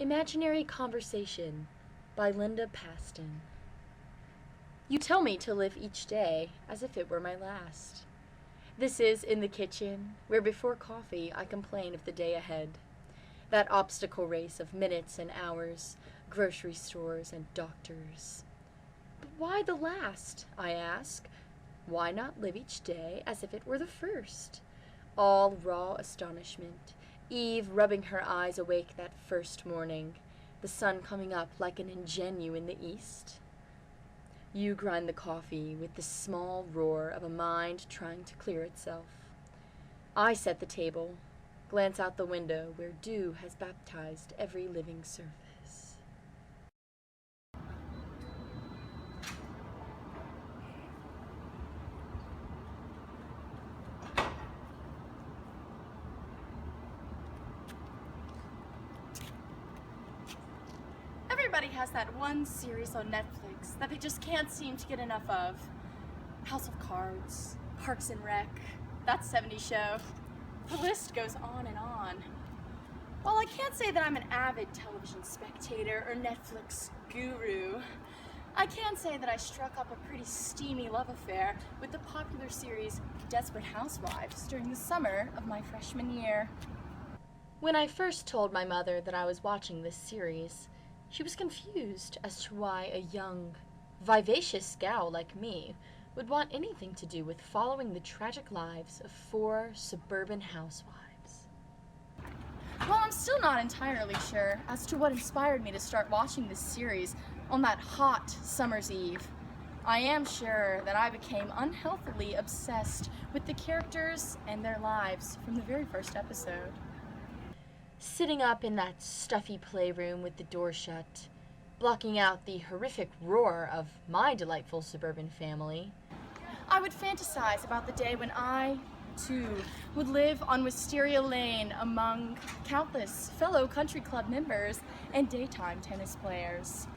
Imaginary Conversation by Linda Paston. You tell me to live each day as if it were my last. This is in the kitchen, where before coffee I complain of the day ahead. That obstacle race of minutes and hours, grocery stores and doctors. But why the last, I ask? Why not live each day as if it were the first? All raw astonishment, Eve rubbing her eyes awake that first morning, the sun coming up like an ingenue in the east. You grind the coffee with the small roar of a mind trying to clear itself. I set the table, glance out the window where dew has baptized every living surface. Everybody has that one series on Netflix that they just can't seem to get enough of. House of Cards, Parks and Rec, That 70s Show. The list goes on and on. While I can't say that I'm an avid television spectator or Netflix guru, I can say that I struck up a pretty steamy love affair with the popular series Desperate Housewives during the summer of my freshman year. When I first told my mother that I was watching this series, she was confused as to why a young, vivacious gal like me would want anything to do with following the tragic lives of 4 suburban housewives. Well, I'm still not entirely sure as to what inspired me to start watching this series on that hot summer's eve. I am sure that I became unhealthily obsessed with the characters and their lives from the very first episode. Sitting up in that stuffy playroom with the door shut, blocking out the horrific roar of my delightful suburban family, I would fantasize about the day when I, too, would live on Wisteria Lane among countless fellow country club members and daytime tennis players.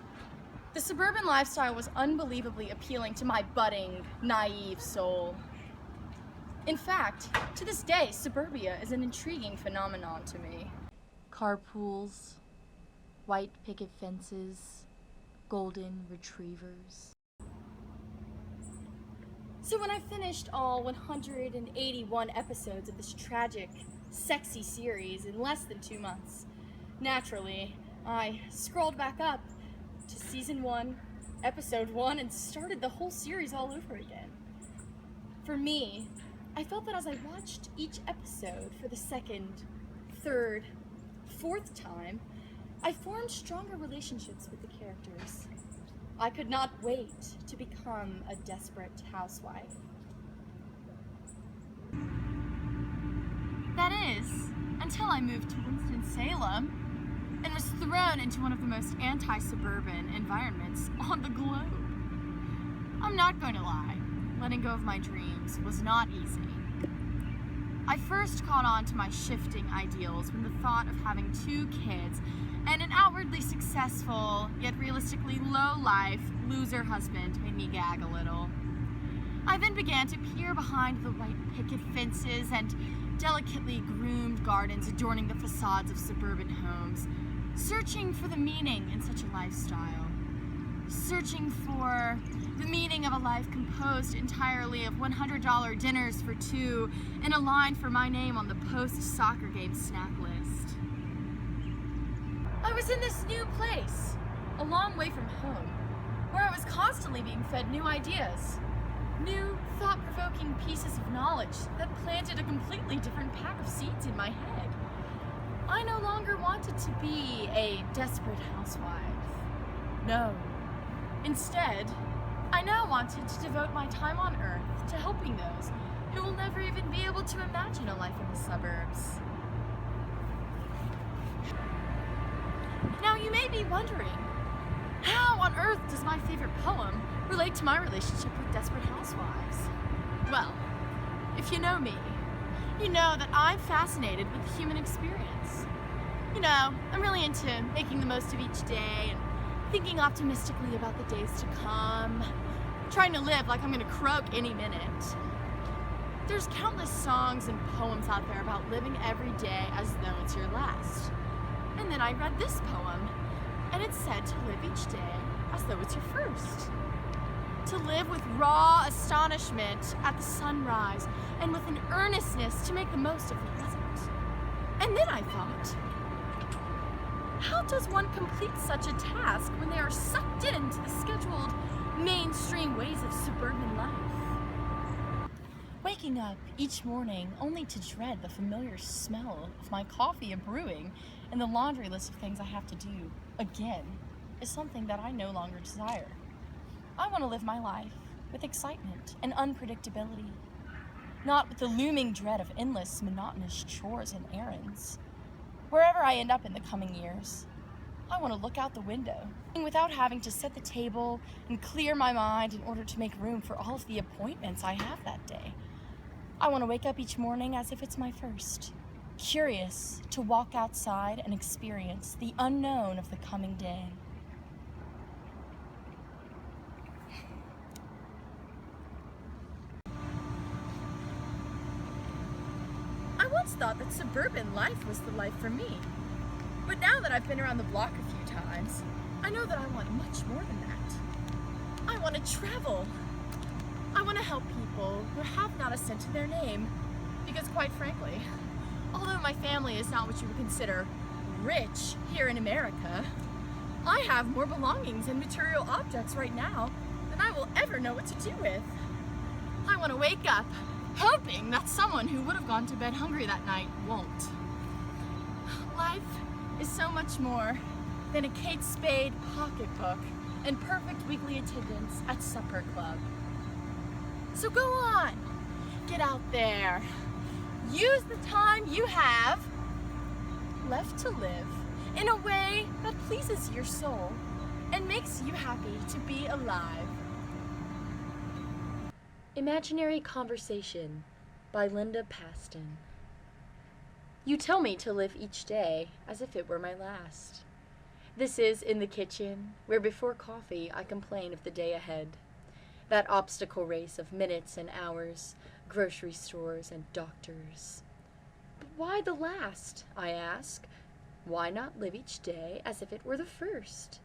The suburban lifestyle was unbelievably appealing to my budding, naive soul. In fact, to this day, suburbia is an intriguing phenomenon to me. carpools, white picket fences, golden retrievers. So when I finished all 181 episodes of this tragic, sexy series in less than 2 months, naturally, I scrolled back up to season 1, episode 1, and started the whole series all over again. For me, I felt that as I watched each episode for the second, third, 4th time, I formed stronger relationships with the characters. I could not wait to become a desperate housewife. That is, until I moved to Winston-Salem and was thrown into one of the most anti-suburban environments on the globe. I'm not going to lie, letting go of my dreams was not easy. I first caught on to my shifting ideals when the thought of having 2 kids and an outwardly successful, yet realistically low-life, loser husband made me gag a little. I then began to peer behind the white picket fences and delicately groomed gardens adorning the facades of suburban homes, searching for the meaning in such a lifestyle. Searching for the meaning of a life composed entirely of $100 dinners for 2 and a line for my name on the post-soccer game snack list. I was in this new place, a long way from home, where I was constantly being fed new ideas, new thought-provoking pieces of knowledge that planted a completely different pack of seeds in my head. I no longer wanted to be a desperate housewife. No. Instead, I now wanted to devote my time on Earth to helping those who will never even be able to imagine a life in the suburbs. Now you may be wondering, how on earth does my favorite poem relate to my relationship with desperate housewives? Well, if you know me, you know that I'm fascinated with the human experience. You know, I'm really into making the most of each day and thinking optimistically about the days to come, trying to live like I'm gonna croak any minute. There's countless songs and poems out there about living every day as though it's your last. And then I read this poem, and it said to live each day as though it's your first. To live with raw astonishment at the sunrise, and with an earnestness to make the most of the present. And then I thought, how does one complete such a task when they are sucked into the scheduled, mainstream ways of suburban life? Waking up each morning only to dread the familiar smell of my coffee brewing and the laundry list of things I have to do, again, is something that I no longer desire. I want to live my life with excitement and unpredictability, not with the looming dread of endless, monotonous chores and errands. Wherever I end up in the coming years, I want to look out the window without having to set the table and clear my mind in order to make room for all of the appointments I have that day. I want to wake up each morning as if it's my first, curious to walk outside and experience the unknown of the coming day. I once thought that suburban life was the life for me. But now that I've been around the block a few times, I know that I want much more than that. I want to travel. I want to help people who have not a cent to their name. Because quite frankly, although my family is not what you would consider rich here in America, I have more belongings and material objects right now than I will ever know what to do with. I want to wake up hoping that someone who would have gone to bed hungry that night won't. Life is so much more than a Kate Spade pocketbook and perfect weekly attendance at supper club. So go on, get out there, use the time you have left to live in a way that pleases your soul and makes you happy to be alive. Imaginary Conversation by Linda Paston. You tell me to live each day as if it were my last. This is In the Kitchen, where before coffee I complain of the day ahead. That obstacle race of minutes and hours, grocery stores and doctors. But why the last, I ask? Why not live each day as if it were the first?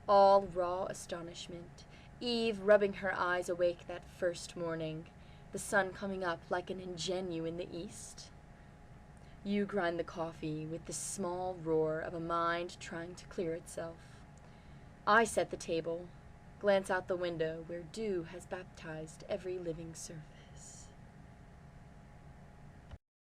All raw astonishment, Eve rubbing her eyes awake that first morning, the sun coming up like an ingenue in the east. You grind the coffee with the small roar of a mind trying to clear itself. I set the table, glance out the window where dew has baptized every living surface.